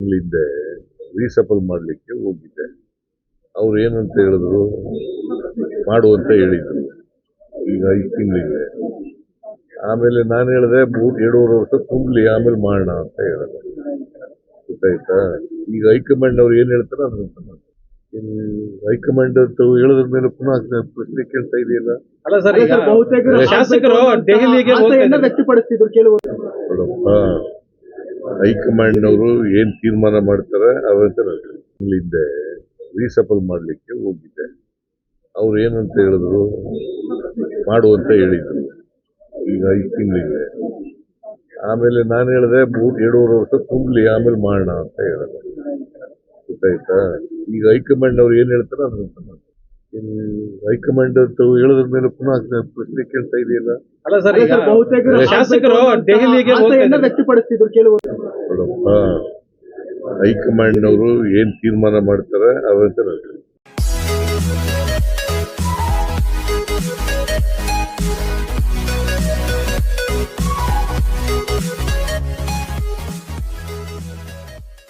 ಇಲ್ಲಿದ್ದೆ ರೀಸಫಲ್ ಮಾಡಲಿಕ್ಕೆ ಹೋಗಿದ್ದೆ. ಅವ್ರು ಏನಂತ ಹೇಳಿದ್ರು, ಮಾಡುವಂತ ಹೇಳಿದ್ರು. ಈಗ 5 ತಿಂಗಳಿಗೆ. ಆಮೇಲೆ ನಾನು ಹೇಳಿದೆ 2.5 ವರ್ಷ ತುಂಬಲಿ ಆಮೇಲೆ ಮಾಡೋಣ ಅಂತ ಹೇಳಿದೆ. ಗೊತ್ತಾಯ್ತಾ? ಈಗ ಹೈಕಮಾಂಡ್ ಅವ್ರು ಏನ್ ಹೇಳ್ತಾರೆ ಅದಂತ ಮಾಡ್ತಾರೆ. ಹೈಕಮಾಂಡ್ ಅಂತ ಹೇಳಿದ್ರ ಮೇಲೆ ಪುನಃ ಪ್ರಶ್ನೆ ಕೇಳ್ತಾ ಇದೆಯಲ್ಲ. ಅಲ್ಲ ಸರ್, ಈಗ ಶಾಸಕರು ದೆಹಲಿಗೆ ವ್ಯಕ್ತಪಡಿಸ್ತಿದ್ರು ನೋಡಪ್ಪ, ಹೈಕಮಾಂಡ್ ಅವರು ಏನ್ ತೀರ್ಮಾನ ಮಾಡ್ತಾರೆ ಅದಂತ ಇಲ್ಲಿದ್ದೆ ರೀಸಫಲ್ ಮಾಡ್ಲಿಕ್ಕೆ ಹೋಗಿದ್ದೆ. ಅವ್ರು ಏನಂತ ಹೇಳಿದ್ರು, ಮಾಡುವಂತ ಹೇಳಿದ್ರು. ಈಗ 5 ತಿಂಗಳಿಗೆ. ಆಮೇಲೆ ನಾನು ಹೇಳಿದೆ 2.5 ವರ್ಷ ತುಂಬಲಿ ಆಮೇಲೆ ಮಾಡೋಣ ಅಂತ ಹೇಳಿದೆ. ಗೊತ್ತಾಯ್ತಾ? ಈಗ ಹೈಕಮಾಂಡ್ ಅವ್ರು ಏನ್ ಹೇಳ್ತಾರೆ ಅದಂತ ಮಾಡ್ತಾರೆ. ಹೈಕಮಾಂಡ್ ಅಂತ ಹೇಳಿದ್ರ ಮೇಲೆ ಪುನಃ ಪ್ರಶ್ನೆ ಕೇಳ್ತಾ ಇದೆಯಲ್ಲ. ಅಲ್ಲ ಸರ್, ಈಗ ಶಾಸಕರು ದೆಹಲಿಗೆ ವ್ಯಕ್ತಪಡಿಸ್ತಿದ್ರು ನೋಡಪ್ಪ, ಹೈಕಮಾಂಡ್ ಅವರು ಏನ್ ತೀರ್ಮಾನ ಮಾಡ್ತಾರೆ ಅದಂತ